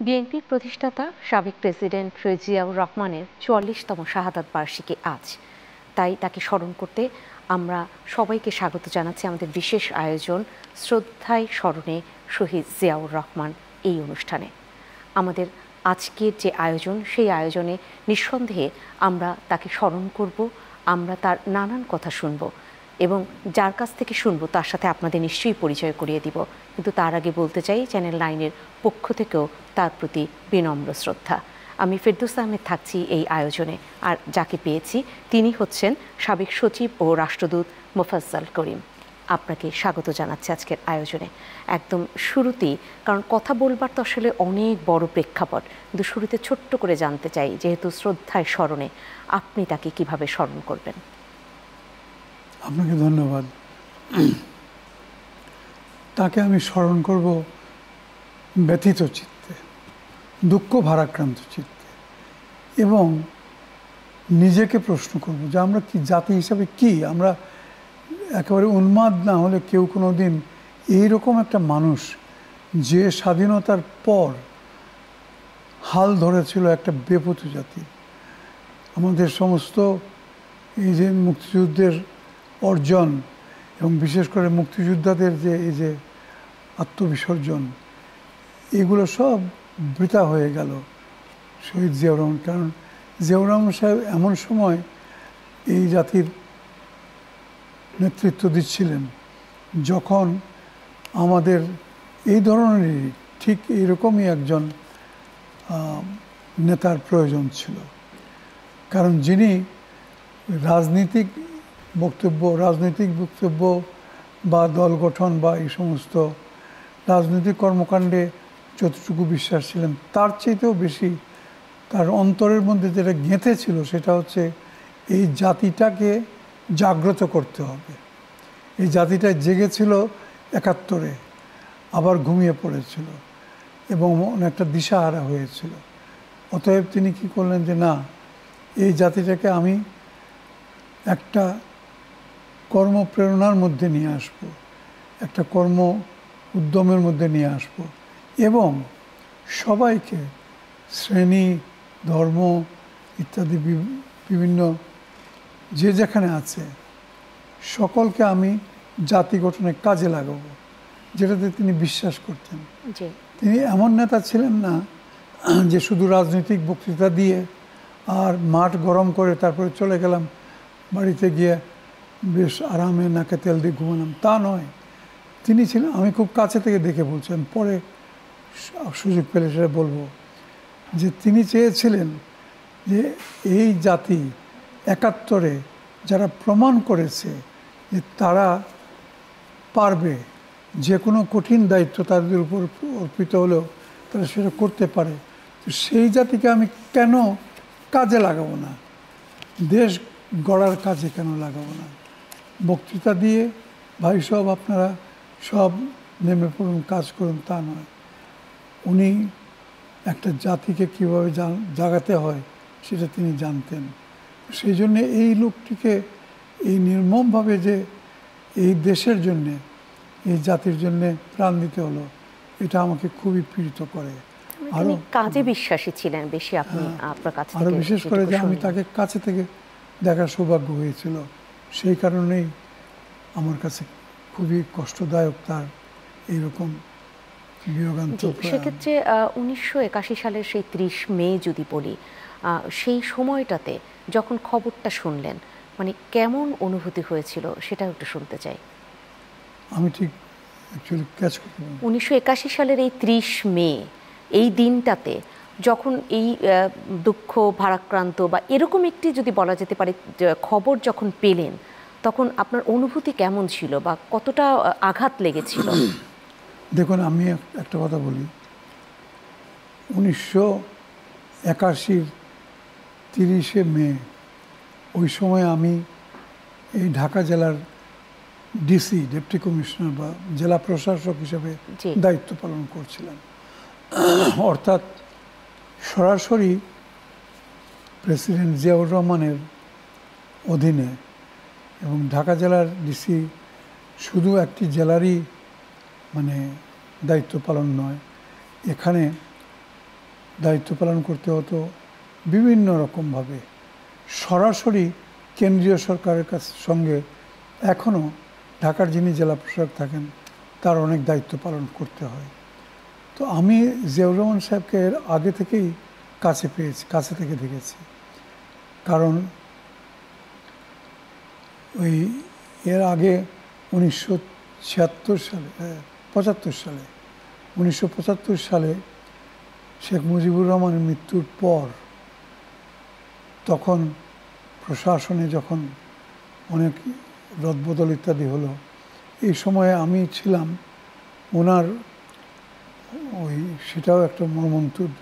বিএনপির প্রতিষ্ঠাতা সাবেক প্রেসিডেন্ট জিয়াউর রহমানের ৪৪তম শাহাদাত বার্ষিকী আজ। তাই তাকে স্মরণ করতে আমরা সবাইকে স্বাগত জানাচ্ছি আমাদের বিশেষ আয়োজন শ্রদ্ধায় স্মরণে শহীদ জিয়াউর রহমান এই অনুষ্ঠানে। আমাদের আজকের যে আয়োজন সেই আয়োজনে নিঃসন্দেহে আমরা তাকে স্মরণ করব, আমরা তার নানান কথা শুনব এবং যার কাছ থেকে শুনবো তার সাথে আপনাদের নিশ্চয়ই পরিচয় করিয়ে দিব। কিন্তু তার আগে বলতে চাই চ্যানেল 9-এর পক্ষ থেকেও তার প্রতি বিনম্র শ্রদ্ধা। আমি ফেরদৌস আহমেদ থাকছি এই আয়োজনে, আর যাকে পেয়েছি তিনি হচ্ছেন সাবেক সচিব ও রাষ্ট্রদূত মোফাজ্জল করিম। আপনাকে স্বাগত জানাচ্ছি আজকের আয়োজনে। একদম শুরুতেই, কারণ কথা বলবার তো আসলে অনেক বড় প্রেক্ষাপট, কিন্তু শুরুতে ছোট্ট করে জানতে চাই, যেহেতু শ্রদ্ধায় স্মরণে, আপনি তাকে কিভাবে স্মরণ করবেন? আপনাকে ধন্যবাদ। তাকে আমি স্মরণ করব ব্যথিত চিত্তে, দুঃখ ভারাক্রান্ত চিত্তে, এবং নিজেকে প্রশ্ন করব যে আমরা কি জাতি হিসাবে কি, আমরা একেবারে উন্মাদ না হলে কেউ কোনো দিন এইরকম একটা মানুষ যে স্বাধীনতার পর হাল ধরেছিল একটা বেপথু জাতি, আমাদের সমস্ত এই যে মুক্তিযুদ্ধের অর্জন এবং বিশেষ করে মুক্তিযোদ্ধাদের যে এই যে আত্মবিসর্জন, এগুলো সব বৃথা হয়ে গেল শহীদ জিয়াউর রহমান। কারণ জিয়াউর রহমান সাহেব এমন সময় এই জাতির নেতৃত্ব দিচ্ছিলেন যখন আমাদের এই ধরনেরই ঠিক এইরকমই একজন নেতার প্রয়োজন ছিল। কারণ যিনি রাজনৈতিক বক্তব্য বা দল গঠন বা এই সমস্ত রাজনৈতিক কর্মকাণ্ডে যতটুকু বিশ্বাস ছিলেন, তার চাইতেও বেশি তার অন্তরের মধ্যে যেটা গেঁথে ছিল সেটা হচ্ছে এই জাতিটাকে জাগ্রত করতে হবে। এই জাতিটা জেগেছিল ৭১-এ, আবার ঘুমিয়ে পড়েছিল এবং অনেকটা দিশাহারা হয়েছিল। অতএব তিনি কি করলেন যে না, এই জাতিটাকে আমি একটা কর্মপ্রেরণার মধ্যে নিয়ে আসব, একটা কর্ম উদ্যমের মধ্যে নিয়ে আসব এবং সবাইকে শ্রেণী, ধর্ম ইত্যাদি বিভিন্ন যে যেখানে আছে সকলকে আমি জাতি গঠনের কাজে লাগাবো, যেটাতে তিনি বিশ্বাস করতেন। তিনি এমন নেতা ছিলেন না যে শুধু রাজনৈতিক বক্তৃতা দিয়ে আর মাঠ গরম করে তারপরে চলে গেলাম বাড়িতে গিয়ে বেশ আরামে নাকে তেল দিয়ে ঘুমালাম, তা নয়। তিনি ছিলেন, আমি খুব কাছে থেকে দেখে বলছি, আমি পরে সুযোগ পেলে সেটা বলবো, যে তিনি চেয়েছিলেন যে এই জাতি ৭১-এ যারা প্রমাণ করেছে যে তারা পারবে, যে কোনো কঠিন দায়িত্ব তাদের উপর অর্পিত হলেও তারা সেটা করতে পারে, তো সেই জাতিকে আমি কেন কাজে লাগাবো না, দেশ গড়ার কাজে কেন লাগাবো না? বক্তৃতা দিয়ে ভাই সব আপনারা সব নেমে পড়ুন, কাজ করুন, তা নয়। উনি একটা জাতিকে কীভাবে জাগাতে হয় সেটা তিনি জানতেন। সেই জন্যে এই লোকটিকে এই নির্মমভাবে যে এই দেশের জন্যে, এই জাতির জন্যে প্রাণ দিতে হলো, এটা আমাকে খুবই পীড়িত করে। আরো কাজে বিশ্বাসী ছিলেন বেশি আপনি, আপনার কাছে আরো বিশেষ করে যে আমি তাকে কাছে থেকে দেখার সৌভাগ্য হয়েছিল, সেই কারণেই আমার কাছে খুবই কষ্টদায়ক তার এইরকম বিয়োগান্ত। সেক্ষেত্রে ১৯৮১ সালের সেই ৩০ মে যদি বলি, সেই সময়টাতে যখন খবরটা শুনলেন, মানে কেমন অনুভূতি হয়েছিল সেটা একটু শুনতে চাই। আমি ঠিক অ্যাকচুয়ালি ক্যাচ করতে পারি। ১৯৮১ সালের এই ৩০ মে, এই দিনটাতে যখন এই দুঃখ ভারাক্রান্ত বা এরকম একটি যদি বলা যেতে পারে খবর যখন পেলেন, তখন আপনার অনুভূতি কেমন ছিল বা কতটা আঘাত লেগেছিল? দেখুন, আমি একটা কথা বলি, ১৯৮১-র ৩০শে মে, ওই সময় আমি এই ঢাকা জেলার ডিসি, ডেপুটি কমিশনার বা জেলা প্রশাসক হিসেবে দায়িত্ব পালন করছিলাম। অর্থাৎ সরাসরি প্রেসিডেন্ট জিয়াউর রহমানের অধীনে, এবং ঢাকা জেলার ডিসি শুধু একটি জেলারই মানে দায়িত্ব পালন নয়, এখানে দায়িত্ব পালন করতে হতো বিভিন্ন রকমভাবে। সরাসরি কেন্দ্রীয় সরকারের সঙ্গে এখনও ঢাকার যিনি জেলা প্রশাসক থাকেন তার অনেক দায়িত্ব পালন করতে হয়। তো আমি জিয়াউর রহমান সাহেবকে এর আগে থেকেই কাছে থেকে দেখেছি। কারণ ওই এর আগে 1975 সালে শেখ মুজিবুর রহমানের মৃত্যুর পর তখন প্রশাসনে যখন অনেক রদবদল ইত্যাদি হলো, এই সময়ে আমি ছিলাম ওনার সেটাও একটা মর্মন্তুদ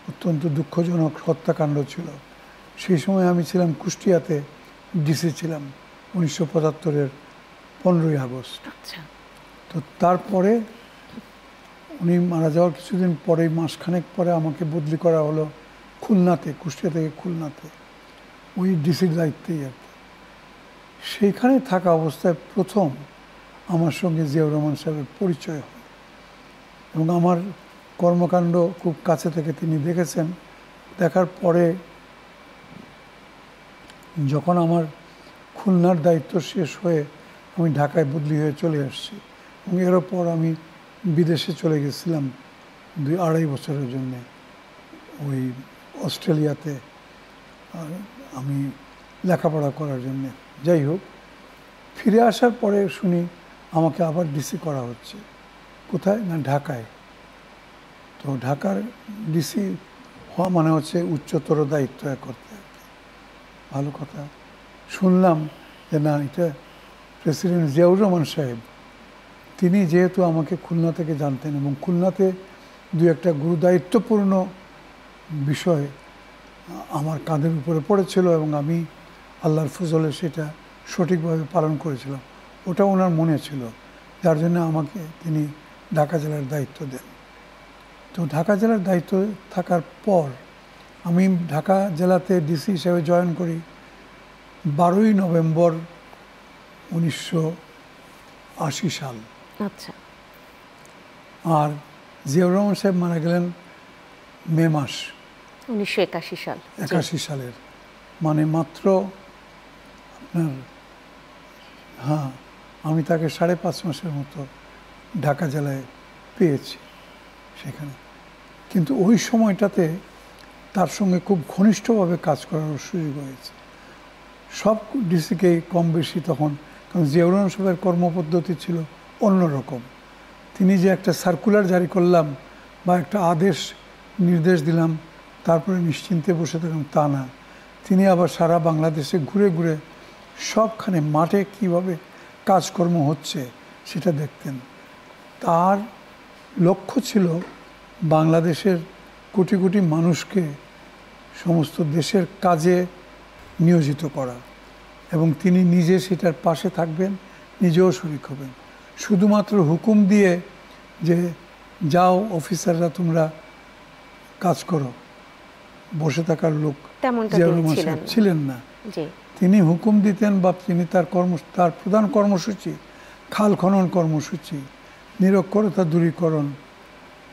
অত্যন্ত দুঃখজনক হত্যাকাণ্ড ছিল। সেই সময় আমি ছিলাম কুষ্টিয়াতে, ডিসি ছিলাম 1975-এর 15ই আগস্ট। তো তারপরে উনি মারা যাওয়ার কিছুদিন পরেই, মাসখানেক পরে আমাকে বদলি করা হলো খুলনাতে, কুষ্টিয়া থেকে খুলনাতে, ওই ডিসির দায়িত্বেই আর কি। সেইখানে থাকা অবস্থায় প্রথম আমার সঙ্গে জিয়াউর রহমান সাহেবের পরিচয় হয় এবং আমার কর্মকাণ্ড খুব কাছে থেকে তিনি দেখেছেন। দেখার পরে যখন আমার খুলনার দায়িত্ব শেষ হয়ে আমি ঢাকায় বদলি হয়ে চলে আসছি এবং এরপর আমি বিদেশে চলে গেছিলাম 2-2.5 বছরের জন্যে, ওই অস্ট্রেলিয়াতে আমি লেখাপড়া করার জন্যে। যাই হোক, ফিরে আসার পরে শুনি আমাকে আবার ডিসি করা হচ্ছে। কোথায় না, ঢাকায়। তো ঢাকার ডিসি হওয়া মানে হচ্ছে উচ্চতর দায়িত্ব করতে আর কি। ভালো কথা। শুনলাম যে না, এটা প্রেসিডেন্ট জিয়াউর রহমান সাহেব, তিনি যেহেতু আমাকে খুলনা থেকে জানতেন এবং খুলনাতে 2-1টা গুরুদায়িত্বপূর্ণ বিষয় আমার কাঁধের উপরে পড়েছিল এবং আমি আল্লাহর ফজলে সেটা সঠিকভাবে পালন করেছিলাম, ওটা ওনার মনে ছিল, যার জন্য আমাকে তিনি ঢাকা জেলার দায়িত্ব দেন। তো ঢাকা জেলার দায়িত্ব থাকার পর আমি ঢাকা জেলাতে ডিসি হিসেবে জয়েন করি 12ই নভেম্বর 1980 সাল। আচ্ছা। আর জিয়াউর রহমান সাহেব মারা গেলেন মে মাস 1981 সাল। 81 সালের, মানে মাত্র আপনার, হ্যাঁ, আমি তাকে 5.5 মাসের মতো ঢাকা জেলায় পেয়েছি সেখানে। কিন্তু ওই সময়টাতে তার সঙ্গে খুব ঘনিষ্ঠভাবে কাজ করার সুযোগ হয়েছে। সব ডিসিকেই কম বেশি তখন, কারণ জিয়াউর রহমান সাহেবের কর্মপদ্ধতি ছিল অন্যরকম। তিনি যে একটা সার্কুলার জারি করলাম বা একটা নির্দেশ দিলাম তারপরে নিশ্চিন্তে বসে থাকলাম, তা না। তিনি আবার সারা বাংলাদেশে ঘুরে ঘুরে সবখানে মাঠে কিভাবে কাজকর্ম হচ্ছে সেটা দেখতেন। তার লক্ষ্য ছিল বাংলাদেশের কোটি কোটি মানুষকে সমস্ত দেশের কাজে নিয়োজিত করা এবং তিনি নিজে সেটার পাশে থাকবেন, নিজেও শরিক হবেন। শুধুমাত্র হুকুম দিয়ে যে যাও অফিসাররা তোমরা কাজ করো, বসে থাকার লোক জিয়াউর রহমান সাহেব ছিলেন না। তিনি হুকুম দিতেন বা তিনি তার প্রধান কর্মসূচি খাল খনন কর্মসূচি, নিরক্ষরতা দূরীকরণ,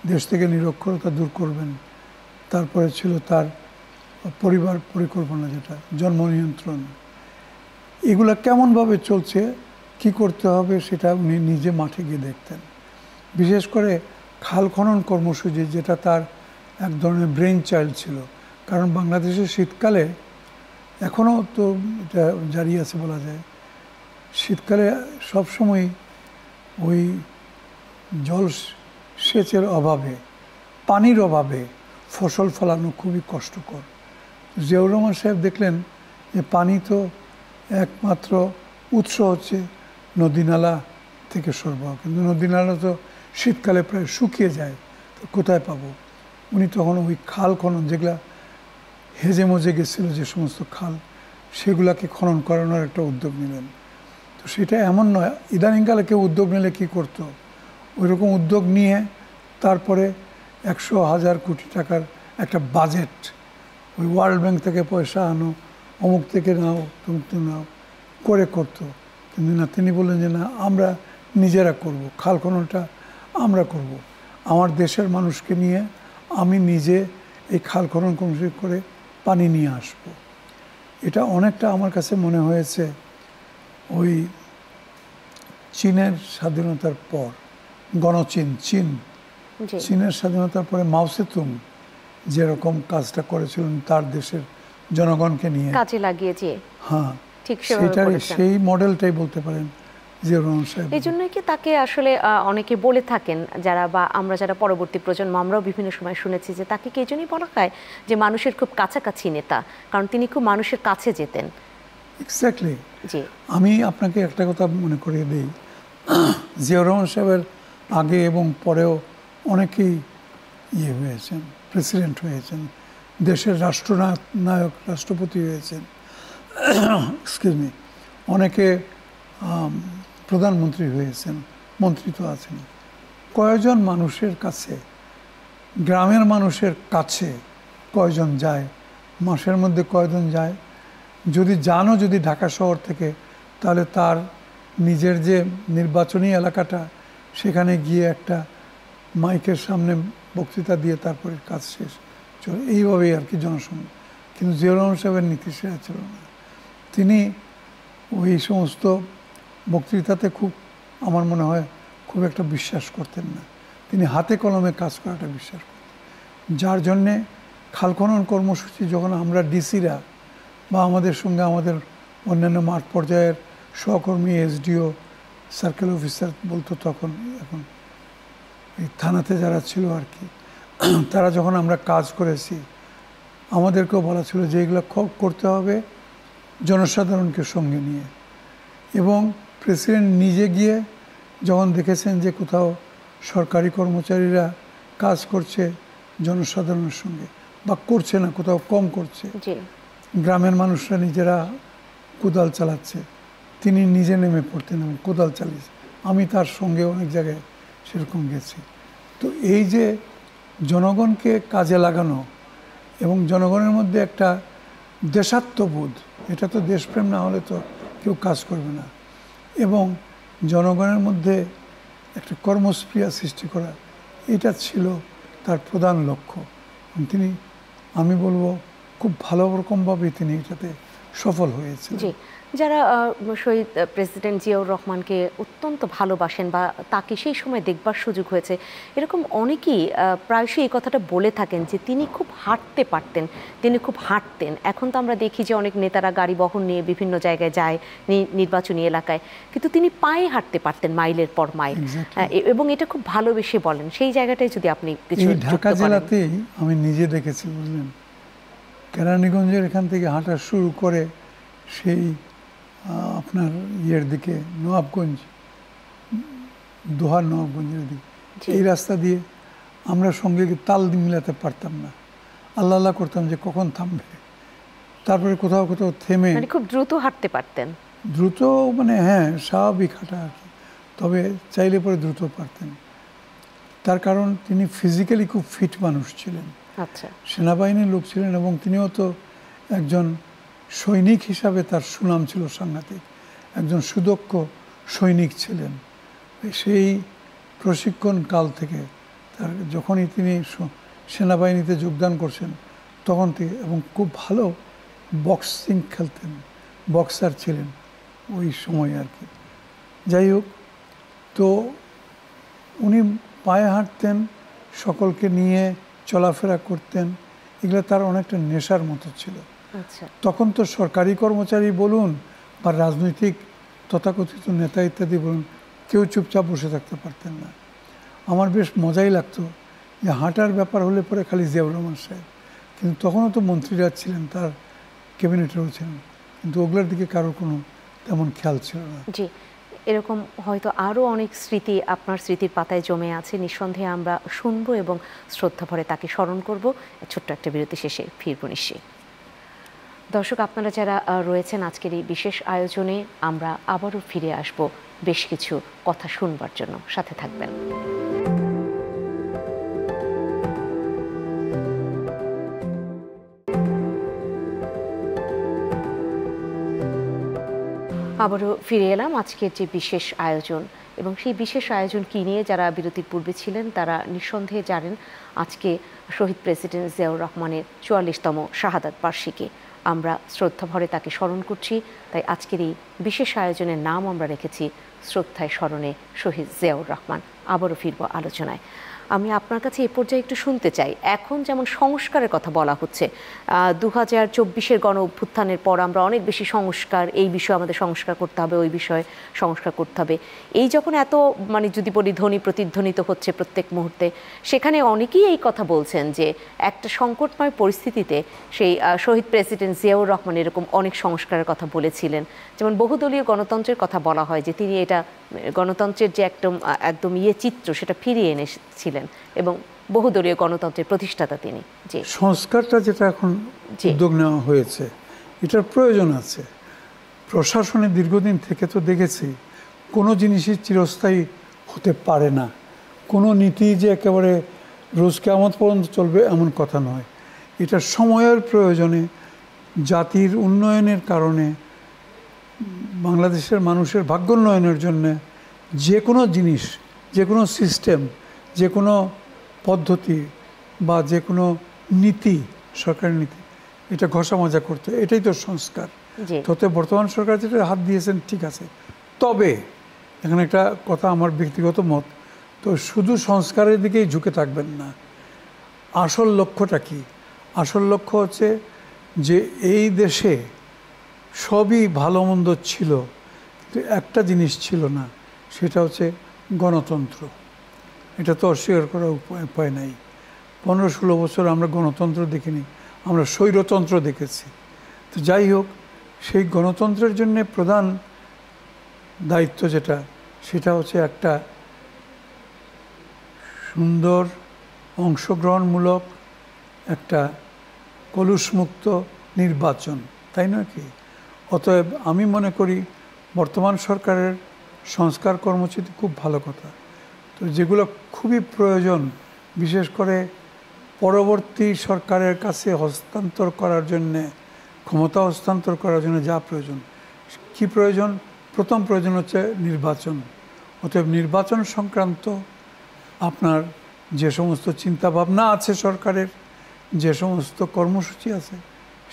দেশ থেকে নিরক্ষরতা দূর করবেন। তারপরে ছিল তার পরিবার পরিকল্পনা, যেটা জন্ম নিয়ন্ত্রণ। এগুলা কেমনভাবে চলছে, কি করতে হবে, সেটা উনি নিজে মাঠে গিয়ে দেখতেন। বিশেষ করে খাল খনন কর্মসূচি, যেটা তার এক ধরনের ব্রেইন চাইল্ড ছিল। কারণ বাংলাদেশের শীতকালে, এখনও তো এটা জারি আছে বলা যায়, শীতকালে সবসময় ওই জল সেচের অভাবে, পানির অভাবে ফসল ফলানো খুবই কষ্টকর। জিয়াউর রহমান সাহেব দেখলেন যে পানি তো একমাত্র উৎস হচ্ছে নদীনালা থেকে সরবরাহ, কিন্তু নদীনালা তো শীতকালে প্রায় শুকিয়ে যায়, তো কোথায় পাবো? উনি তখন ওই খাল খনন, যেগুলা হেজে মজে গেছিলো যে সমস্ত খাল, সেগুলাকে খনন করানোর একটা উদ্যোগ নিলেন। তো সেটা এমন নয় ইদানিংকালে কেউ উদ্যোগ নিলে কী করতো, ওই রকম উদ্যোগ নিয়ে তারপরে 100,000 কোটি টাকার একটা বাজেট, ওই ওয়ার্ল্ড ব্যাংক থেকে পয়সা আনো, অমুক থেকে নাও, তমুক নাও করে করতো। কিন্তু না, তিনি বললেন যে না, আমরা নিজেরা করব, খাল খননটা আমরা করব, আমার দেশের মানুষকে নিয়ে আমি নিজে এই খাল খনন কর্মসূচি করে পানি নিয়ে আসবো। এটা অনেকটা আমার কাছে মনে হয়েছে ওই চীনের স্বাধীনতার পর, চীনের স্বাধীনতার পরে মাও তসে-তুং যেরকম কাজটা করেছিলেন তার দেশের জনগণকে নিয়ে কাজে লাগিয়েছে, হ্যাঁ, ঠিক সেই মডেলটাই বলতে পারেন জিয়াউর রহমান সাহেব। এই জন্যই কি তাকে আসলে অনেকে বলে থাকেন, যারা বা আমরা যারা পরবর্তী প্রজন্ম, আমরাও বিভিন্ন সময় শুনেছি যে তাকে কি এই জন্যই বলা হয় যে মানুষের খুব কাছাকাছি নেতা, কারণ তিনি খুব মানুষের কাছে যেতেন। এক্স্যাক্টলি। আমি আপনাকে একটা কথা মনে করিয়ে দিই, জিয়াউর রহমান সাহেবের আগে এবং পরেও অনেকেই হয়েছেন, প্রেসিডেন্ট হয়েছেন, দেশের রাষ্ট্রনায়ক, রাষ্ট্রপতি হয়েছেন, এক্সকিউজ মি, অনেকে প্রধানমন্ত্রী হয়েছেন, মন্ত্রী তো আছেন। কয়জন মানুষের কাছে, গ্রামের মানুষের কাছে কয়জন যায়, মাসের মধ্যে কয়জন যায়? যদি যদি ঢাকা শহর থেকে, তাহলে তার নিজের যে নির্বাচনী এলাকাটা, সেখানে গিয়ে একটা মাইকের সামনে বক্তৃতা দিয়ে তারপরে কাজ শেষ, চলে এইভাবেই আর কি জনসংখ্যা। কিন্তু জিয়াউর রহমান সাহেবের নীতি সেরা ছিল না। তিনি ওই সমস্ত বক্তৃতাতে আমার মনে হয় খুব একটা বিশ্বাস করতেন না। তিনি হাতে কলমে কাজ করাটা বিশ্বাস করতেন, যার জন্যে খাল খনন কর্মসূচি যখন আমরা ডিসিরা বা আমাদের সঙ্গে আমাদের অন্যান্য মাঠ পর্যায়ের সহকর্মী, এসডিও, সার্কেল অফিসার বলতো তখন, এখন এই থানাতে যারা ছিল আর কি, তারা যখন আমরা কাজ করেছি, আমাদেরকেও বলা ছিল যে এগুলো করতে হবে জনসাধারণকে সঙ্গে নিয়ে। এবং প্রেসিডেন্ট নিজে গিয়ে যখন দেখেছেন যে কোথাও সরকারি কর্মচারীরা কাজ করছে জনসাধারণের সঙ্গে, বা করছে না, কোথাও কম করছে, গ্রামের মানুষরা নিজেরা কোদাল চালাচ্ছে, তিনি নিজে নেমে পড়তেন এবং কোদাল চালিয়েছে। আমি তার সঙ্গে অনেক জায়গায় সেরকম গেছি। তো এই যে জনগণকে কাজে লাগানো এবং জনগণের মধ্যে একটা দেশাত্মবোধ, এটা তো দেশপ্রেম না হলে তো কেউ কাজ করবে না, এবং জনগণের মধ্যে একটা কর্মস্পৃহা সৃষ্টি করা, এটা ছিল তার প্রধান লক্ষ্য। তিনি, আমি বলবো, খুব ভালো রকমভাবে তিনি এটাতে সফল হয়েছেন। যারা শহীদ প্রেসিডেন্ট জিয়াউর রহমানকে অত্যন্ত ভালোবাসেন বা তাকে সেই সময় দেখবার সুযোগ হয়েছে, এরকম অনেকেই প্রায়শই এই কথাটা বলে থাকেন যে তিনি খুব হাঁটতে পারতেন, তিনি খুব হাঁটতেন। এখন তো আমরা দেখি যে অনেক নেতারা গাড়ি বহন নিয়ে বিভিন্ন জায়গায় যায় নির্বাচনী এলাকায়, কিন্তু তিনি পায়ে হাঁটতে পারতেন মাইলের পর মাইল, এবং এটা খুব ভালোবেসে বলেন। সেই জায়গাটাই যদি আপনি কিছু। ঢাকা জেলাতেই আমি নিজে দেখেছি, বুঝলেন, কেরানীগঞ্জের এখান থেকে হাঁটা শুরু করে সেই আপনার দিকে নবাবগঞ্জ, দোহার নবাবগঞ্জের দিকে, এই রাস্তা দিয়ে আমরা সঙ্গে তাল মিলাতে পারতাম না, আল্লাহ করতাম যে কখন থামবে। তারপরে কোথাও কোথাও থেমে খুব দ্রুত হাঁটতে পারতেন। দ্রুত মানে হ্যাঁ, স্বাভাবিক হাঁটা আর কি, তবে চাইলে পরে দ্রুত পারতেন। তার কারণ তিনি ফিজিক্যালি খুব ফিট মানুষ ছিলেন, আচ্ছা, সেনাবাহিনীর লোক ছিলেন, এবং তিনিও তো একজন সৈনিক হিসাবে তার সুনাম ছিল সাংঘাতিক, একজন সুদক্ষ সৈনিক ছিলেন। সেই প্রশিক্ষণ কাল থেকে তার, যখনই তিনি সেনাবাহিনীতে যোগদান করছেন তখন থেকে, এবং খুব ভালো বক্সিং খেলতেন, বক্সার ছিলেন ওই সময় আর কি। যাই হোক, তো উনি পায়ে হাঁটতেন, সকলকে নিয়ে চলাফেরা করতেন, এগুলো তার অনেকটা নেশার মতো ছিল। তখন তো সরকারি কর্মচারী বলুন বা রাজনৈতিক তথাকথিত নেতা ইত্যাদি বলুন, কেউ চুপচাপ বসে থাকতে পারতেন না। আমার বেশ মজাই লাগতো যে হাঁটার ব্যাপার হলে পরে খালি জিয়াউর রহমান সাহেব, কিন্তু তখনও তো মন্ত্রীরা ছিলেন, তার ক্যাবিনেটেরও ছিলেন, কিন্তু ওগুলোর দিকে কারোর কোনো তেমন খেয়াল ছিল না। জি, এরকম হয়তো আরও অনেক স্মৃতি আপনার স্মৃতির পাতায় জমে আছে, নিঃসন্দেহে আমরা শুনবো এবং শ্রদ্ধা ভরে তাকে স্মরণ করব। ছোট্ট একটা বিরতি শেষে ফিরবো নিশ্চয়ই। দর্শক, আপনারা যারা রয়েছেন আজকের এই বিশেষ আয়োজনে, আমরা আবারও ফিরে আসব বেশ কিছু কথা শুনবার জন্য, সাথে থাকবেন। আবারও ফিরে এলাম আজকের যে বিশেষ আয়োজন, এবং সেই বিশেষ আয়োজন কী নিয়ে যারা বিরতির পূর্বে ছিলেন তারা নিঃসন্দেহে জানেন আজকে শহীদ প্রেসিডেন্ট জিয়াউর রহমানের ৪৪তম শাহাদাত বার্ষিকী। আমরা শ্রদ্ধাভরে তাকে স্মরণ করছি, তাই আজকের এই বিশেষ আয়োজনের নাম আমরা রেখেছি শ্রদ্ধায় স্মরণে শহীদ জিয়াউর রহমান। আবারও ফিরব আলোচনায়। আমি আপনার কাছে এ পর্যায়ে একটু শুনতে চাই, এখন যেমন সংস্কারের কথা বলা হচ্ছে, 2024-এর গণ অভ্যুত্থানের পর আমরা অনেক বেশি সংস্কার, এই বিষয়ে আমাদের সংস্কার করতে হবে, ওই বিষয়ে সংস্কার করতে হবে, এই যখন এত যদি বলি ধ্বনি প্রতিধ্বনিত হচ্ছে প্রত্যেক মুহূর্তে, সেখানে অনেকেই এই কথা বলছেন যে একটা সংকটময় পরিস্থিতিতে সেই শহীদ প্রেসিডেন্ট জিয়াউর রহমান এরকম অনেক সংস্কারের কথা বলেছিলেন। যেমন বহুদলীয় গণতন্ত্রের কথা বলা হয় যে তিনি এটা গণতন্ত্রের যে একদম চিত্র সেটা ফিরিয়ে এনেছিলেন এবং বহুদলীয় গণতন্ত্রের প্রতিষ্ঠাতা তিনি। যে সংস্কারটা যেটা এখন উদ্যোগ নেওয়া হয়েছে, এটার প্রয়োজন আছে। প্রশাসনে দীর্ঘদিন থেকে তো দেখেছি কোনো জিনিসই চিরস্থায়ী হতে পারে না। কোনো নীতি যে একেবারে রোজ কিয়ামত পর্যন্ত চলবে এমন কথা নয়। এটা সময়ের প্রয়োজনে, জাতির উন্নয়নের কারণে, বাংলাদেশের মানুষের ভাগ্যোন্নয়নের জন্য যে কোনো জিনিস, যে কোনো সিস্টেম, যে কোনো পদ্ধতি বা যে কোনো নীতি, সরকারি নীতি, এটা ঘষা মাজা করতে, এটাই তো সংস্কার। তবে বর্তমান সরকার যেটা হাত দিয়েছেন ঠিক আছে, তবে এখানে একটা কথা আমার ব্যক্তিগত মত, তো শুধু সংস্কারের দিকেই ঝুঁকে থাকবেন না। আসল লক্ষ্যটা কি? আসল লক্ষ্য হচ্ছে যে এই দেশে সবই ভালো মন্দ ছিল, কিন্তু একটা জিনিস ছিল না, সেটা হচ্ছে গণতন্ত্র। এটা তো অস্বীকার করার উপায় নাই। 15-16 বছর আমরা গণতন্ত্র দেখিনি, আমরা স্বৈরতন্ত্র দেখেছি। তো যাই হোক, সেই গণতন্ত্রের জন্য প্রধান দায়িত্ব যেটা, সেটা হচ্ছে একটা সুন্দর অংশগ্রহণমূলক একটা কলুষমুক্ত নির্বাচন, তাই নয় কি? অতএব আমি মনে করি বর্তমান সরকারের সংস্কার কর্মসূচি খুব ভালো কথা। তো যেগুলো খুবই প্রয়োজন, বিশেষ করে পরবর্তী সরকারের কাছে হস্তান্তর করার জন্যে, ক্ষমতা হস্তান্তর করার জন্য যা প্রয়োজন, কি প্রয়োজন? প্রথম প্রয়োজন হচ্ছে নির্বাচন। অতএব নির্বাচন সংক্রান্ত আপনার যে সমস্ত চিন্তাভাবনা আছে সরকারের, যে সমস্ত কর্মসূচি আছে,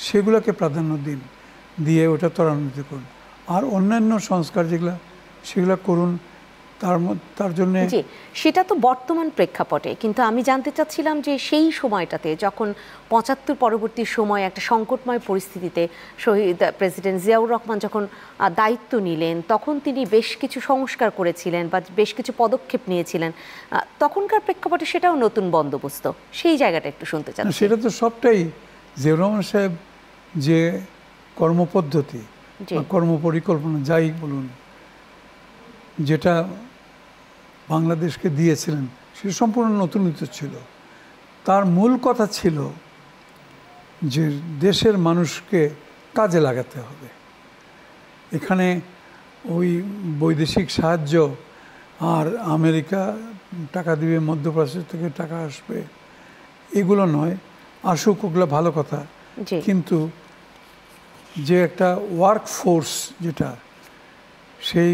সেগুলোকে প্রাধান্য দিন, দিয়ে ওটা ত্বরান্বিত করুন। আর অন্যান্য সংস্কার যেগুলো, সেগুলো করুন। তার জন্য সেটা তো বর্তমান প্রেক্ষাপটে, কিন্তু আমি জানতে চাচ্ছিলাম যে সেই সময়টাতে যখন 75 পরবর্তী সময় একটা সংকটময় পরিস্থিতিতে শহীদ প্রেসিডেন্ট জিয়াউর রহমান যখন দায়িত্ব নিলেন, তখন তিনি বেশ কিছু সংস্কার করেছিলেন বা বেশ কিছু পদক্ষেপ নিয়েছিলেন। তখনকার প্রেক্ষাপটে সেটাও নতুন বন্দোবস্ত, সেই জায়গাটা একটু শুনতে চাচ্ছি। সেটা তো সবটাই জিয়াউর রহমান সাহেব যে কর্মপদ্ধতি, কর্মপরিকল্পনা যাই বলুন, যেটা বাংলাদেশকে দিয়েছিলেন, সেটা সম্পূর্ণ নতুনত্ব ছিল। তার মূল কথা ছিল যে দেশের মানুষকে কাজে লাগাতে হবে। এখানে ওই বৈদেশিক সাহায্য আর আমেরিকা টাকা দিবে, মধ্যপ্রাচ্য থেকে টাকা আসবে, এগুলো নয়। আসুক, ওগুলো ভালো কথা, কিন্তু যে একটা ওয়ার্ক ফোর্স, যেটা সেই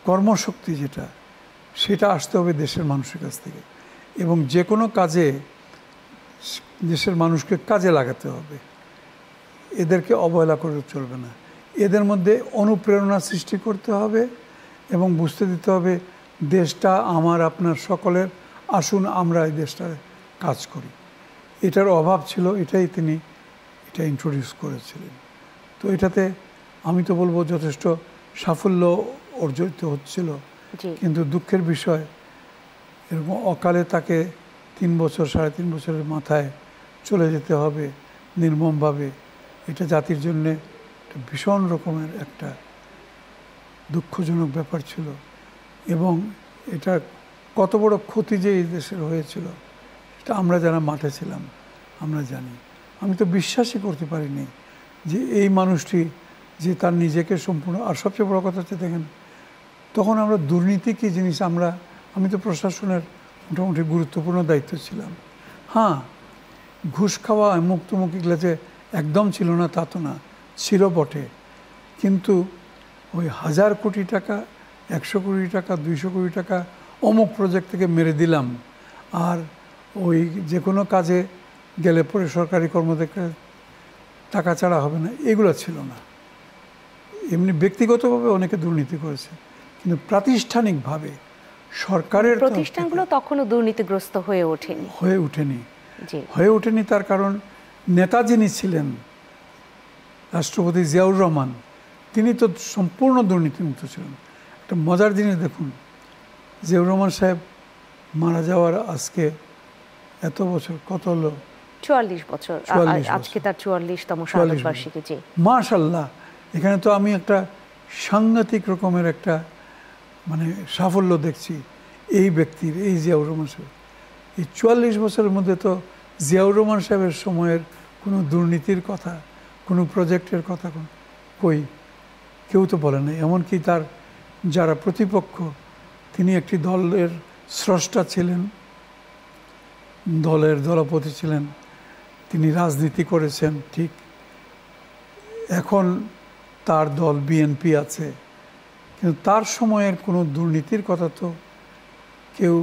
কর্মশক্তি, যেটা সেটা আসতে হবে দেশের মানুষের কাছ থেকে। এবং যে কোনো কাজে দেশের মানুষকে কাজে লাগাতে হবে, এদেরকে অবহেলা করে চলবে না। এদের মধ্যে অনুপ্রেরণা সৃষ্টি করতে হবে এবং বুঝতে দিতে হবে দেশটা আমার আপনার সকলের, আসুন আমরা এই দেশটার কাজ করি। এটার অভাব ছিল, এটাই তিনি এটা ইন্ট্রোডিউস করেছিলেন। তো এটাতে আমি তো বলবো যথেষ্ট সাফল্য অর্জিত হচ্ছিল। কিন্তু দুঃখের বিষয়, এরকম অকালে তাকে 3 বছর 3.5 বছরের মাথায় চলে যেতে হবে নির্মমভাবে। এটা জাতির জন্যে ভীষণ রকমের একটা দুঃখজনক ব্যাপার ছিল। এবং এটা কত বড় ক্ষতি যে এই দেশের হয়েছিল, এটা আমরা যারা মাঠে ছিলাম আমরা জানি। আমি তো বিশ্বাসই করতে পারিনি যে এই মানুষটি যে তার নিজেকে সম্পূর্ণ, আর সবচেয়ে বড় কথা হচ্ছে দেখেন, তখন আমরা দুর্নীতি কী জিনিস, আমি তো প্রশাসনের মোটামুটি গুরুত্বপূর্ণ দায়িত্ব ছিলাম। হ্যাঁ, ঘুষ খাওয়া মুক্তমুখ এগুলো যে একদম ছিল না তা তো না, ছিল বটে, কিন্তু ওই 1000 কোটি টাকা 100 কোটি টাকা 200 কোটি টাকা অমুক প্রজেক্ট থেকে মেরে দিলাম, আর ওই যে কোনো কাজে গেলে পরে সরকারি কর্মকর্তা টাকা ছাড়া হবে না, এগুলো ছিল না। এমনি ব্যক্তিগতভাবে অনেকে দুর্নীতি করেছে, কিন্তু প্রাতিষ্ঠানিকভাবে সরকারের প্রতিষ্ঠানগুলো তখনও দুর্নীতিগ্রস্ত হয়ে ওঠেনি। হয়ে ওঠেনি তার কারণ নেতা যিনি ছিলেন রাষ্ট্রপতি জিয়াউর রহমান, তিনি তো সম্পূর্ণ দুর্নীতিমুক্ত ছিলেন। একটা মজার জিনিস দেখুন, জিয়াউর রহমান সাহেব মারা যাওয়ার আজকে এত বছর, কত হলো? 44 বছর। আজকে তার 44তম শাহাদাত বার্ষিকী। জি মাশাআল্লাহ। এখানে তো আমি একটা সাংঘাতিক রকমের একটা মানে সাফল্য দেখছি এই ব্যক্তির, এই জিয়াউর রহমান সাহেব। এই 44 বছরের মধ্যে তো জিয়াউর রহমান সাহেবের সময়ের কোনো দুর্নীতির কথা, কোনো প্রজেক্টের কথা কই কেউ তো বলে নাই। এমনকি তার যারা প্রতিপক্ষ, তিনি একটি দলের স্রষ্টা ছিলেন, দলের দলপতি ছিলেন, তিনি রাজনীতি করেছেন ঠিক। এখন তার দল বিএনপি আছে, কিন্তু তার সময়ের কোনো দুর্নীতির কথা তো কেউ,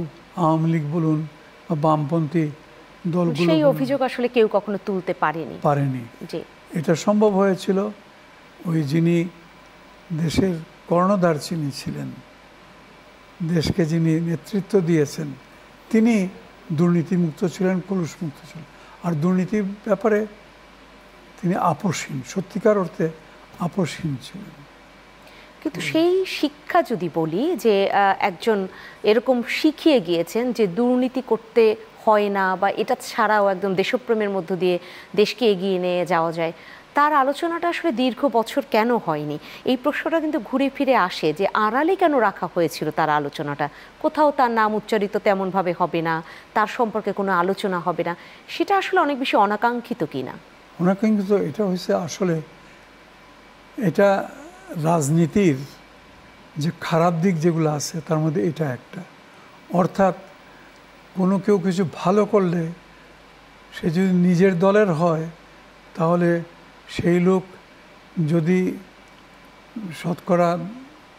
আওয়ামী লীগ বলুন বা বামপন্থী দলগুলো, সেই অভিযোগ আসলে কেউ কখনো তুলতে পারেনি। এটা সম্ভব হয়েছিল ওই যিনি দেশের কর্ণধার যিনি ছিলেন, দেশকে যিনি নেতৃত্ব দিয়েছেন, তিনি দুর্নীতিমুক্ত ছিলেন, কলুষমুক্ত ছিলেন। আর দুর্নীতির ব্যাপারে তিনি আপোষহীন, সত্যিকার অর্থে আপোষহীন ছিলেন। কিন্তু সেই শিক্ষা যদি বলি যে একজন এরকম শিখিয়ে গিয়েছেন যে দুর্নীতি করতে হয় না, বা এটা ছাড়াও একদম দেশপ্রেমের মধ্য দিয়ে দেশকে এগিয়ে নিয়ে যাওয়া যায়, তার আলোচনাটা আসলে দীর্ঘ বছর কেন হয়নি? এই প্রশ্নটা কিন্তু ঘুরে ফিরে আসে যে আড়ালে কেন রাখা হয়েছিল তার আলোচনাটা। কোথাও তার নাম উচ্চারিত তেমনভাবে হবে না, তার সম্পর্কে কোনো আলোচনা হবে না, সেটা আসলে অনেক বেশি অনাকাঙ্ক্ষিত কিনা? অনাকাঙ্ক্ষিত এটা হয়েছে আসলে, এটা রাজনীতির যে খারাপ দিক যেগুলো আছে তার মধ্যে এটা একটা। অর্থাৎ কোনো কেউ কিছু ভালো করলে সে যদি নিজের দলের হয়, তাহলে সেই লোক যদি শতকরা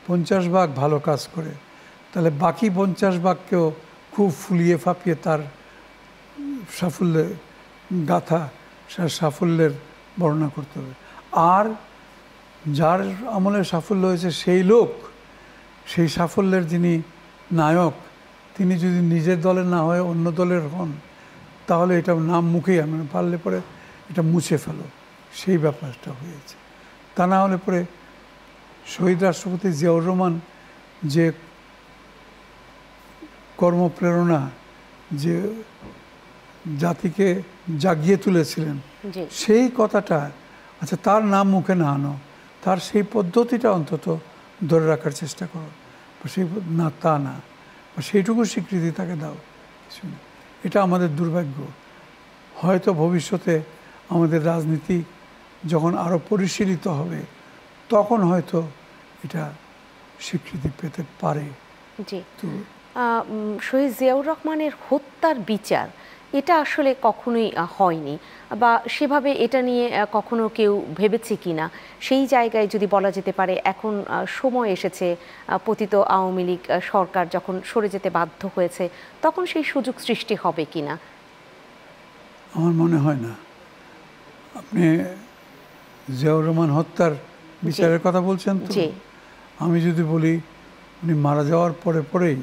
50 ভাগ ভালো কাজ করে, তাহলে বাকি 50 ভাগকেও খুব ফুলিয়ে ফাঁপিয়ে তার সাফল্যে গাথা, সাফল্যের বর্ণনা করতে হবে। আর যার আমলে সাফল্য হয়েছে সেই লোক, সেই সাফল্যের যিনি নায়ক, তিনি যদি নিজের দলের না হয়ে অন্য দলের হন, তাহলে এটা নাম মুখেই আনবে, পারলে পরে এটা মুছে ফেলো, সেই ব্যাপারটা হয়েছে। তা না হলে পরে শহীদ রাষ্ট্রপতি জিয়াউর রহমান যে কর্মপ্রেরণা, যে জাতিকে জাগিয়ে তুলেছিলেন, সেই কথাটা, আচ্ছা তার নাম মুখে না আনো, তার সেই পদ্ধতিটা অন্তত ধরে রাখার চেষ্টা করো, সেই না তা না, সেইটুকু স্বীকৃতি তাকে দাও। এটা আমাদের দুর্ভাগ্য। হয়তো ভবিষ্যতে আমাদের রাজনীতি যখন আরও পরিশীলিত হবে, তখন হয়তো এটা স্বীকৃতি পেতে পারে। জি, শহীদ জিয়াউর রহমানের হত্যার বিচার এটা আসলে কখনোই হয়নি, বা সেভাবে এটা নিয়ে কখনো কেউ ভেবেছে কিনা, সেই জায়গায় যদি বলা যেতে পারে এখন সময় এসেছে, পতিত আওয়ামী লীগ সরকার যখন সরে যেতে বাধ্য হয়েছে, তখন সেই সুযোগ সৃষ্টি হবে কিনা? আমার মনে হয় না। আপনি জিয়াউর রহমান হত্যার বিচারের কথা বলছেন তো? আমি যদি বলি উনি মারা যাওয়ার পরে পরেই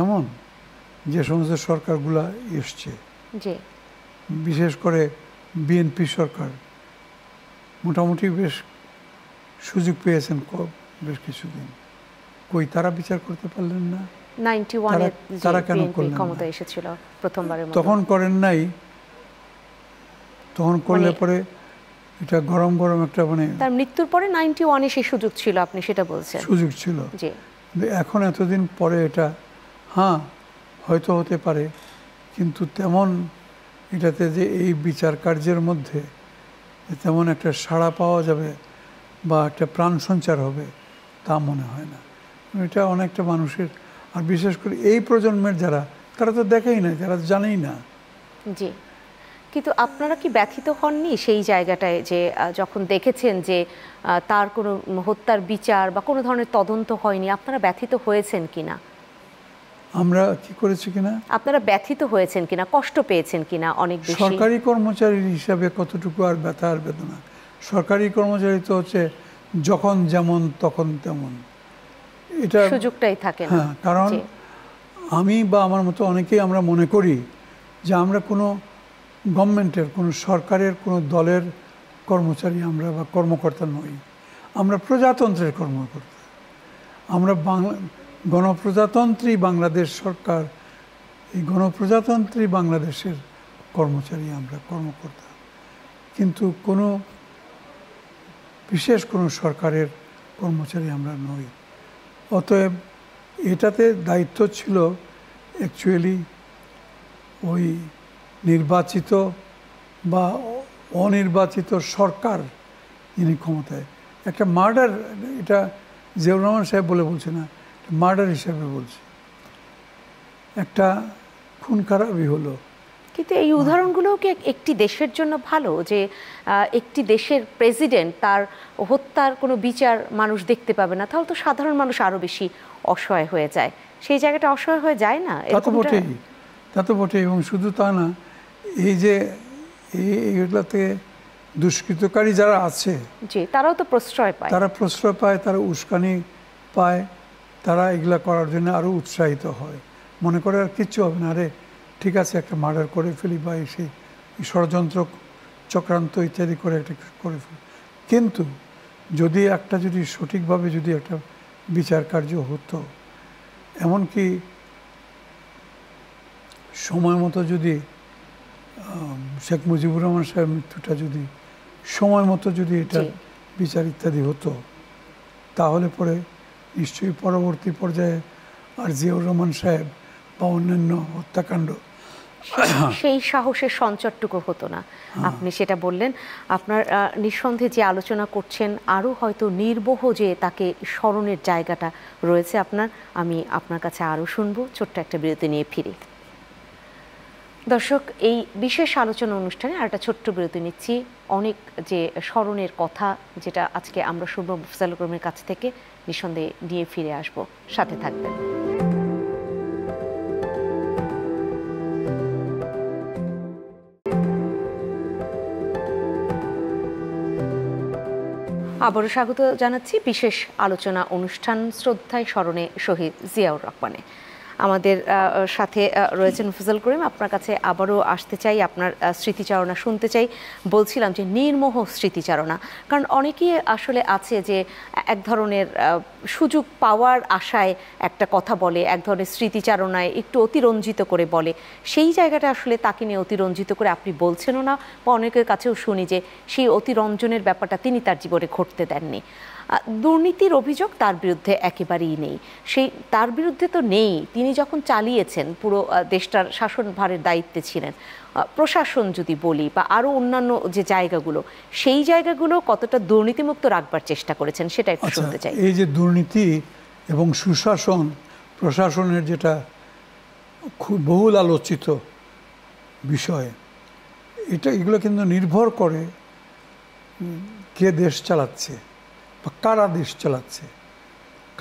এমন যে সমস্ত সরকারগুলা এসছে, বিশেষ করে বিএনপি সরকার মোটামুটি বেশ সুযোগ পেয়েছেন বেশ কিছুদিন, কই তারা বিচার করতে পারলেন না? 91-এ তারা কেন করলেন? ক্ষমতা এসেছিল প্রথমবারের মতো, তখন করেন নাই। তখন করলে পরে এটা গরম গরম একটা মানে তার মৃত্যুর পরে 91-এ সেই সুযোগ ছিল, আপনি সেটা বলছেন? সুযোগ ছিল। এখন এতদিন পরে এটা হ্যাঁ হয়তো হতে পারে, কিন্তু তেমন এটাতে যে এই বিচার কার্যের মধ্যে তেমন একটা সাড়া পাওয়া যাবে বা একটা প্রাণ সঞ্চার হবে তা মনে হয় না। এটা অনেকটা মানুষের, আর বিশেষ করে এই প্রজন্মের যারা, তারা তো দেখেই না, যারা জানেই না। জি, কিন্তু আপনারা কি ব্যথিত হননি সেই জায়গাটায়, যে যখন দেখেছেন যে তার কোনো হত্যার বিচার বা কোনো ধরনের তদন্ত হয়নি, আপনারা ব্যথিত হয়েছেন কিনা? আমরা কি করেছি কিনা, আপনারা ব্যথিত হয়েছেন কিনা, কষ্ট পেয়েছেন কিনা অনেক বেশি? সরকারি কর্মচারীর হিসাবে কতটুকু আর ব্যথা আর বেদনা। সরকারি কর্মচারী তো হচ্ছে যখন যেমন তখন তেমন, এটা সুযোগটাই থাকে না। হ্যাঁ, কারণ আমি বা আমার মতো অনেকেই আমরা মনে করি যে আমরা কোনো গভর্নমেন্টের, কোনো সরকারের, কোনো দলের কর্মচারী আমরা বা কর্মকর্তা নই। আমরা প্রজাতন্ত্রের কর্মকর্তা। আমরা গণপ্রজাতন্ত্রী বাংলাদেশ সরকার, এই গণপ্রজাতন্ত্রী বাংলাদেশের কর্মচারী আমরা, কর্মকর্তা। কিন্তু কোনো বিশেষ কোনো সরকারের কর্মচারী আমরা নই। অতএব এটাতে দায়িত্ব ছিল অ্যাকচুয়ালি ওই নির্বাচিত বা অনির্বাচিত সরকার যিনি ক্ষমতায়। একটা মার্ডার, এটা জিয়াউর রহমান সাহেব বলছে না, মার্ডার হিসাবে বলছে, একটা খুন খারাপই হলো। কিন্তু এই উদাহরণগুলোও কি একটি দেশের জন্য ভালো, যে একটি দেশের প্রেসিডেন্ট তার হত্যার কোনো বিচার মানুষ দেখতে পাবে না? তাহলে তো সাধারণ মানুষ আরো বেশি অসহায় হয়ে যায়। সেই জায়গাটা অসহায় হয়ে যায় না? তা তো বটেই, তা তো বটেই। এবং শুধু তা না, এই যে এইগুলাতে দুষ্কৃতকারী যারা আছে, জি, তারাও তো প্রশ্রয় পায়, তারা প্রশ্রয় পায়, তারা উস্কানি পায়, তারা এগুলা করার জন্য আরো উৎসাহিত হয়, মনে করে আর কিচ্ছু হবে না, আরে ঠিক আছে একটা মার্ডার করে ফেলি বা সেই ষড়যন্ত্র চক্রান্ত ইত্যাদি করে একটা করে ফেলি। কিন্তু যদি সঠিকভাবে যদি একটা বিচার কার্য হতো, এমনকি সময় মতো যদি শেখ মুজিবুর রহমান সাহেবের মৃত্যুটা যদি সময় মতো যদি এটা বিচার ইত্যাদি হতো, তাহলে পরে নিশ্চয়ই পরবর্তী পর্যায়ে আর জিয়াউর রহমান সাহেব বা অন্যান্য হত্যাকাণ্ড সেই সাহসের সঞ্চারটুকু হতো না। আপনি সেটা বললেন। আপনার নিঃসন্দেহে যে আলোচনা করছেন, আরও হয়তো নির্বহ যে তাকে স্মরণের জায়গাটা রয়েছে আপনার, আমি আপনার কাছে আরও শুনবো। ছোট্ট একটা বিরতি নিয়ে ফিরি। দর্শক, এই বিশেষ আলোচনা অনুষ্ঠানে আর একটা ছোট্ট বিরতি নিচ্ছি। অনেক যে স্মরণের কথা যেটা আজকে আমরা শুনবো মুফাজ্জল করিমের কাছ থেকে, নিঃসন্দেহে নিয়ে ফিরে আসবো, সাথে থাকবেন। আবারও স্বাগত জানাচ্ছি বিশেষ আলোচনা অনুষ্ঠান শ্রদ্ধায় স্মরণে শহীদ জিয়াউর রহমানে। আমাদের সাথে রয়েছেন মুফাজ্জল করিম। আপনার কাছে আবারও আসতে চাই, আপনার স্মৃতিচারণা শুনতে চাই। বলছিলাম যে নির্মোহ স্মৃতিচারণা, কারণ অনেকেই আসলে আছে যে এক ধরনের সুযোগ পাওয়ার আশায় একটা কথা বলে, এক ধরনের স্মৃতিচারণায় একটু অতিরঞ্জিত করে বলে। সেই জায়গাটা আসলে তাকে নিয়ে অতিরঞ্জিত করে আপনি বলছেনও না, বা অনেকের কাছেও শুনি যে সেই অতিরঞ্জনের ব্যাপারটা তিনি তার জীবনে ঘটতে দেননি। দুর্নীতির অভিযোগ তার বিরুদ্ধে একেবারেই নেই, সেই তার বিরুদ্ধে তো নেই। তিনি যখন চালিয়েছেন, পুরো দেশটার শাসনভারের দায়িত্বে ছিলেন, প্রশাসন যদি বলি বা আরও অন্যান্য যে জায়গাগুলো, সেই জায়গাগুলো কতটা দুর্নীতিমুক্ত রাখবার চেষ্টা করেছেন সেটা একটু শুনতে চাই। এই যে দুর্নীতি এবং সুশাসন, প্রশাসনের যেটা খুব বহুল আলোচিত বিষয়, এগুলো কিন্তু নির্ভর করে কে দেশ চালাচ্ছে বা কারা দেশ চালাচ্ছে।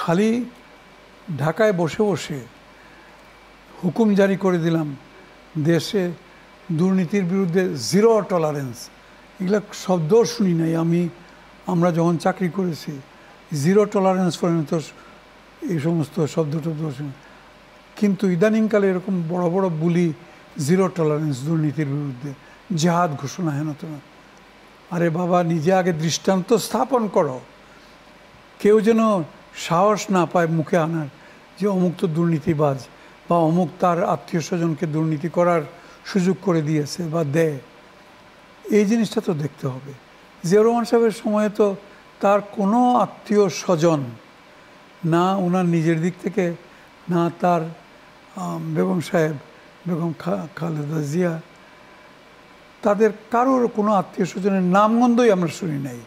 খালি ঢাকায় বসে বসে হুকুম জারি করে দিলাম দেশে দুর্নীতির বিরুদ্ধে জিরো টলারেন্স, এগুলো শব্দও শুনি নাই আমরা যখন চাকরি করেছি। জিরো টলারেন্স পর্যন্ত এই সমস্ত শব্দ শুনি, কিন্তু ইদানিংকালে এরকম বড় বড় বুলি জিরো টলারেন্স দুর্নীতির বিরুদ্ধে, জেহাদ ঘোষণা হেন না। আরে বাবা, নিজে আগে দৃষ্টান্ত স্থাপন করো, কেউ যেন সাহস না পায় মুখে আনার যে অমুক তো দুর্নীতিবাজ বা অমুক তার আত্মীয় স্বজনকে দুর্নীতি করার সুযোগ করে দিয়েছে বা দেয়। এই জিনিসটা তো দেখতে হবে। জিয়াউর রহমান সাহেবের সময়ে তো তার কোনো আত্মীয় স্বজন, না ওনার নিজের দিক থেকে, না তার বেগম সাহেব, বেগম খালেদা জিয়া, তাদের কারোর কোনো আত্মীয় স্বজনের নামগন্ধই আমরা শুনি নাই।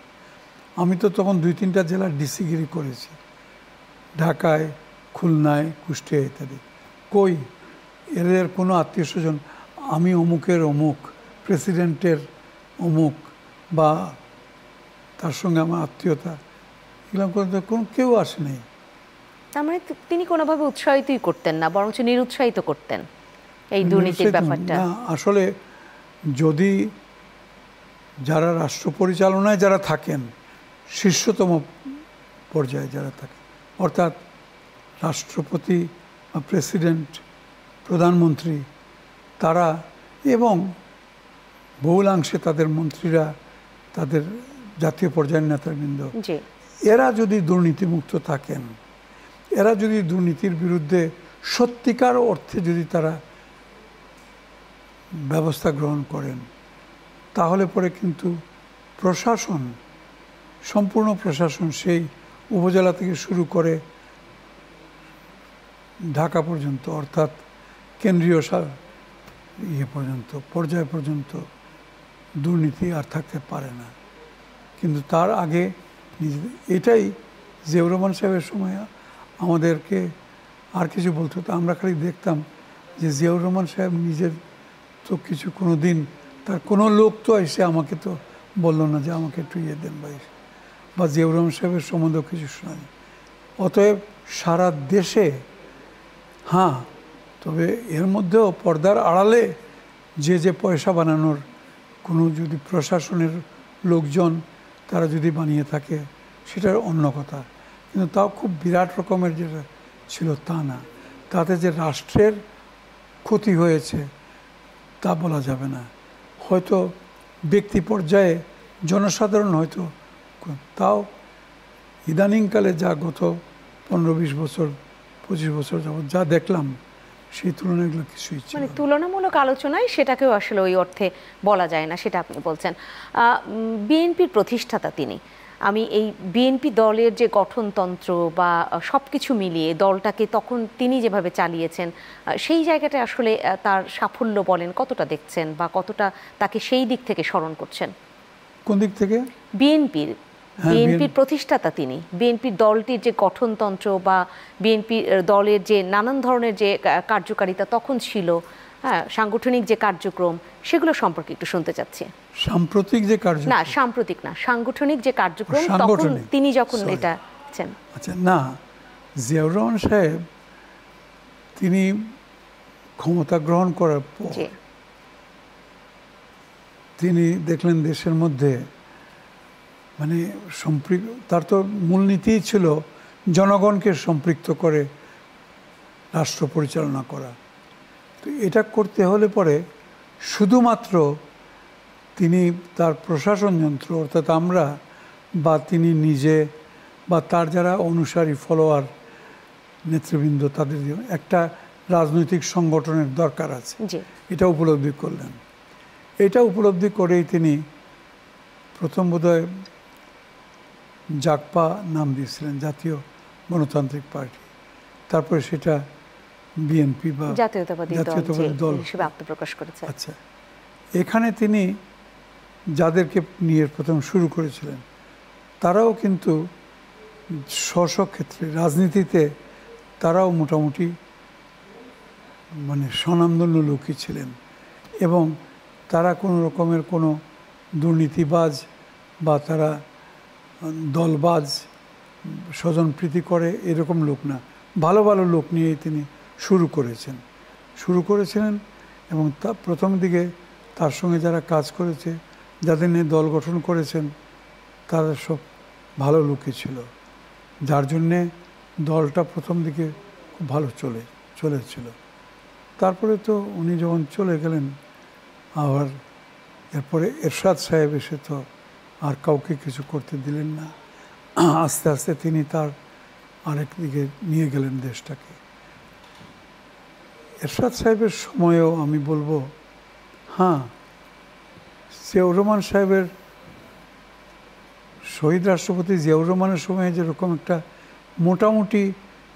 আমি তো তখন 2-3টা জেলার ডিসিগিরি করেছি, ঢাকায়, খুলনায়, কুষ্টিয়া ইত্যাদি। কই এদের কোনো আত্মীয় স্বজন আমি অমুকের অমুক প্রেসিডেন্টের অমুক বা তার সঙ্গে আমার আত্মীয়তা, এগুলো করতে কেউ আসে নাই। তার মানে তিনি কোনোভাবে উৎসাহিতই করতেন না, বরঞ্চ নিরুৎসাহিত করতেন এই দুর্নীতির ব্যাপারটা। না, আসলে যদি যারা রাষ্ট্র পরিচালনায় যারা থাকেন, শীর্ষতম পর্যায়ে যারা থাকেন, অর্থাৎ রাষ্ট্রপতি বা প্রেসিডেন্ট, প্রধানমন্ত্রী, তারা এবং বহুলাংশে তাদের মন্ত্রীরা, তাদের জাতীয় পর্যায়ের নেতৃবৃন্দ, এরা যদি দুর্নীতিমুক্ত থাকেন, এরা যদি দুর্নীতির বিরুদ্ধে সত্যিকার অর্থে যদি তারা ব্যবস্থা গ্রহণ করেন, তাহলে পরে কিন্তু প্রশাসন, সম্পূর্ণ প্রশাসন, সেই উপজেলা থেকে শুরু করে ঢাকা পর্যন্ত, অর্থাৎ কেন্দ্রীয় পর্যায় পর্যন্ত দুর্নীতি আর থাকতে পারে না। কিন্তু তার আগে এটাই জিয়াউর রহমান সাহেবের সময় আমাদেরকে আর কিছু বলতে হতো। আমরা খালি দেখতাম যে জিয়াউর রহমান সাহেব নিজের তো কিছু কোনো দিন তার কোনো লোক তো এসে আমাকে তো বললো না যে আমাকে একটু ইয়ে দেন বা জিয়াউর রহমান সাহেবের সম্বন্ধেও কিছু শোনানি। অতএব সারা দেশে, হ্যাঁ, তবে এর মধ্যেও পর্দার আড়ালে যে পয়সা বানানোর কোনো যদি প্রশাসনের লোকজন তারা যদি বানিয়ে থাকে, সেটার অন্য কথা। কিন্তু তাও খুব বিরাট রকমের যেটা ছিল তা না। তাতে যে রাষ্ট্রের ক্ষতি হয়েছে তা বলা যাবে না। হয়তো ব্যক্তি পর্যায়ে জনসাধারণ হয়তো, তাও ইদানিংকালে যা গত 15-20 বছর 25 বছর যাবৎ যা দেখলাম, সেই তুলনায় এগুলো কিছুই ছিল মানে তুলনামূলক আলোচনায় সেটাকেও আসলে ওই অর্থে বলা যায় না, সেটা আপনি বলছেন। বিএনপির প্রতিষ্ঠাতা তিনি। আমি এই বিএনপি দলের যে গঠনতন্ত্র বা সব কিছু মিলিয়ে দলটাকে তখন তিনি যেভাবে চালিয়েছেন, সেই জায়গাটা আসলে তার সাফল্য বলেন কতটা দেখছেন, বা কতটা তাকে সেই দিক থেকে স্মরণ করছেন? কোন দিক থেকে? বিএনপির প্রতিষ্ঠাতা তিনি। বিএনপির দলটির যে গঠনতন্ত্র বা বিএনপি দলের যে নানান ধরনের যে কার্যকারিতা তখন ছিল, হ্যাঁ, সাংগঠনিক যে কার্যক্রম, সেগুলো সম্পর্কে একটু শুনতে চাচ্ছি। সাম্প্রতিক যে কার্যক্রম? না, সাম্প্রতিক না, সাংগঠনিক যে কার্যক্রম তখন তিনি যখন এটা ছেন। আচ্ছা, না, জিয়াউর রহমান সাহেব তিনি ক্ষমতা গ্রহণ করার পর তিনি দেখলেন দেশের মধ্যে মানে তার তো মূলনীতিই ছিল জনগণকে সম্পৃক্ত করে রাষ্ট্র পরিচালনা করা। তো এটা করতে হলে পরে শুধুমাত্র তিনি তার প্রশাসন যন্ত্র, অর্থাৎ আমরা বা তিনি নিজে বা তার যারা অনুসারী ফলোয়ার নেতৃবৃন্দ, তাদের একটা রাজনৈতিক সংগঠনের দরকার আছে, এটা উপলব্ধি করলেন। এটা উপলব্ধি করেই তিনি প্রথম বোধহয় জাগপা নাম দিয়েছিলেন, জাতীয় গণতান্ত্রিক পার্টি। তারপরে সেটা বিএনপি বা জাতীয়তাবাদী দল হিসেবে আত্মপ্রকাশ করেছে। আচ্ছা, এখানে তিনি যাদেরকে নিয়ে প্রথম শুরু করেছিলেন, তারাও কিন্তু স্ব ক্ষেত্রে রাজনীতিতে তারাও মোটামুটি মানে স্বনামধন্য লোকই ছিলেন, এবং তারা কোনো রকমের কোনো দুর্নীতিবাজ বা তারা দলবাজ, স্বজনপ্রীতি করে এরকম লোক না। ভালো ভালো লোক নিয়ে তিনি শুরু করেছিলেন এবং তা প্রথম দিকে তার সঙ্গে যারা কাজ করেছে, যাদের নিয়ে দল গঠন করেছেন, তারা সব ভালো লোকই ছিল, যার জন্যে দলটা প্রথম দিকে খুব ভালো চলেছিল। তারপরে তো উনি যখন চলে গেলেন, আবার এরপরে এরশাদ সাহেব এসে তো আর কাউকে কিছু করতে দিলেন না। আস্তে আস্তে তিনি তার আরেক দিকে নিয়ে গেলেন দেশটাকে। এরশাদ সাহেবের সময়েও আমি বলবো, হ্যাঁ, জিয়াউর রহমান সাহেবের, শহীদ রাষ্ট্রপতি জিয়াউর রহমানের সময়ে যেরকম একটা মোটামুটি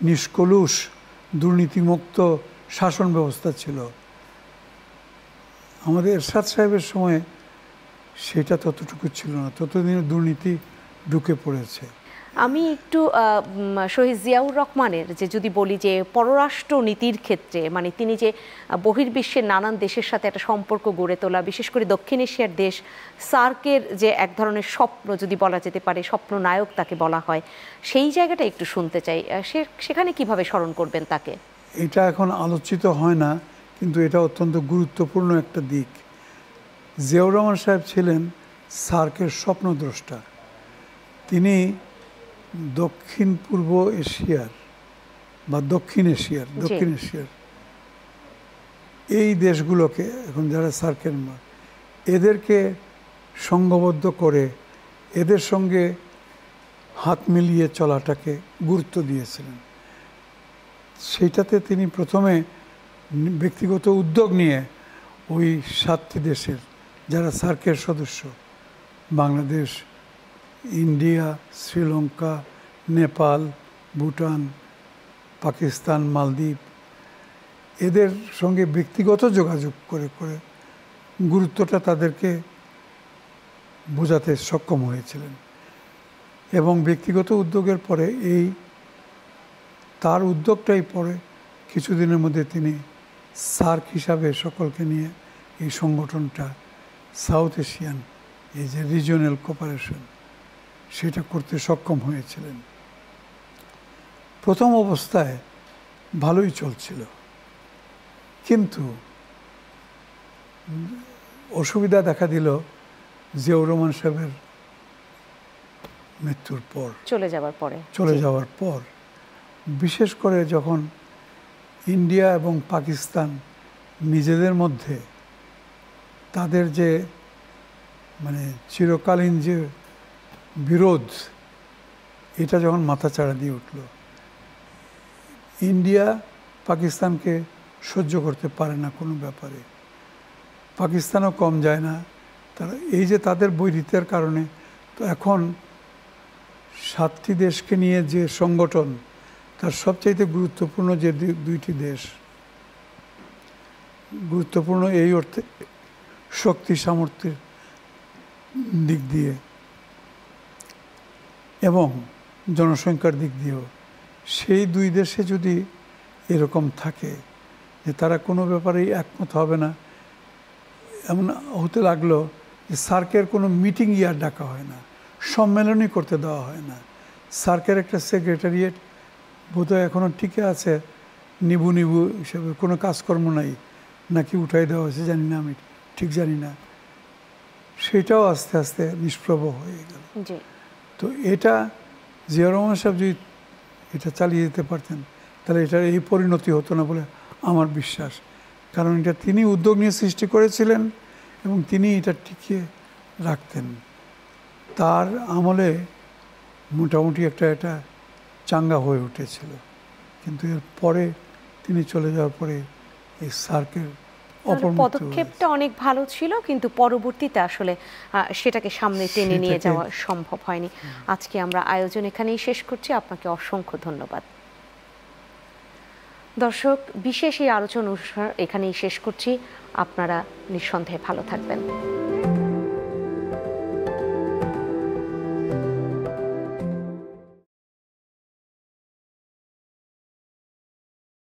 নিষ্কলুষ দুর্নীতিমুক্ত শাসন ব্যবস্থা ছিল, আমাদের এরশাদ সাহেবের সময়ে সেটা ততটুকু ছিল না, ততদিনে দুর্নীতি ঢুকে পড়েছে। আমি একটু শহীদ জিয়াউর রহমানের যে যদি বলি যে পররাষ্ট্র নীতির ক্ষেত্রে মানে তিনি যে বহির্বিশ্বের নানান দেশের সাথে একটা সম্পর্ক গড়ে তোলা, বিশেষ করে দক্ষিণ এশিয়ার দেশ সার্কের যে এক ধরনের স্বপ্ন যদি বলা যেতে পারে, স্বপ্ন নায়ক তাকে বলা হয়, সেই জায়গাটা একটু শুনতে চাই। সেখানে কিভাবে স্মরণ করবেন তাকে? এটা এখন আলোচিত হয় না, কিন্তু এটা অত্যন্ত গুরুত্বপূর্ণ একটা দিক। জিয়াউর রহমান সাহেব ছিলেন সার্কের স্বপ্নদ্রষ্টা। তিনি দক্ষিণ পূর্ব এশিয়ার বা দক্ষিণ এশিয়ার এই দেশগুলোকে এখন যারা সার্কের এদেরকে সংঘবদ্ধ করে এদের সঙ্গে হাত মিলিয়ে চলাটাকে গুরুত্ব দিয়েছিলেন। সেইটাতে তিনি প্রথমে ব্যক্তিগত উদ্যোগ নিয়ে ওই 7টি দেশের যারা সার্কের সদস্য, বাংলাদেশ, ইন্ডিয়া, শ্রীলঙ্কা, নেপাল, ভুটান, পাকিস্তান, মালদ্বীপ, এদের সঙ্গে ব্যক্তিগত যোগাযোগ করে করে গুরুত্বটা তাদেরকে বোঝাতে সক্ষম হয়েছিলেন। এবং ব্যক্তিগত উদ্যোগের পরে তার উদ্যোগটাই পরে কিছুদিনের মধ্যে তিনি সার্ক হিসাবে সকলকে নিয়ে এই সংগঠনটা সাউথ এশিয়ান এই যে রিজিওনাল কোঅপারেশন সেটা করতে সক্ষম হয়েছিলেন। প্রথম অবস্থায় ভালোই চলছিল, কিন্তু অসুবিধা দেখা দিল জিয়াউর রহমান সাহেবের মৃত্যুর পর, চলে যাওয়ার পর। বিশেষ করে যখন ইন্ডিয়া এবং পাকিস্তান নিজেদের মধ্যে তাদের যে মানে চিরকালীন যে বিরোধ, এটা যখন মাথাচাড়া দিয়ে উঠল, ইন্ডিয়া পাকিস্তানকে সহ্য করতে পারে না কোনো ব্যাপারে, পাকিস্তানও কম যায় না। তারা এই যে তাদের বৈরিতার কারণে তো এখন 7টি দেশকে নিয়ে যে সংগঠন, তার সবচাইতে গুরুত্বপূর্ণ যে 2টি দেশ, গুরুত্বপূর্ণ এই অর্থে শক্তি সামর্থ্যের দিক দিয়ে এবং জনসংখ্যার দিক দিয়েও, সেই 2 দেশে যদি এরকম থাকে যে তারা কোনো ব্যাপারেই একমত হবে না, এমন হতে লাগলো যে সার্কের কোনো মিটিং আর ডাকা হয় না, সম্মেলনই করতে দেওয়া হয় না। সার্কের একটা সেক্রেটারিয়েট বোধহয় এখনও টিকে আছে, নিবু হিসেবে কোনো কাজকর্ম নাই, নাকি উঠাই দেওয়া হয়েছে জানি না, আমি ঠিক জানি না। সেটাও আস্তে আস্তে নিষ্প্রভ হয়ে গেল। তো এটা জিয়াউর রহমান সাহেব যদি এটা চালিয়ে যেতে পারতেন তাহলে এটার এই পরিণতি হতো না বলে আমার বিশ্বাস। কারণ এটা তিনি উদ্যোগ নিয়ে সৃষ্টি করেছিলেন এবং তিনি এটা টিকিয়ে রাখতেন। তার আমলে মোটামুটি এটা চাঙ্গা হয়ে উঠেছিল, কিন্তু এর পরে তিনি চলে যাওয়ার পরে এই সার্কের পদক্ষেপটা অনেক ভালো ছিল, কিন্তু পরবর্তীতে আসলে সেটাকে সামনে টেনে নিয়ে যাওয়া সম্ভব হয়নি। আজকে আমরা আয়োজন এখানেই শেষ করছি। আপনাকে অসংখ্য ধন্যবাদ। দর্শক, বিশেষ এই আলোচনা অনুষ্ঠান এখানেই শেষ করছি। আপনারা নিঃসন্দেহে ভালো থাকবেন।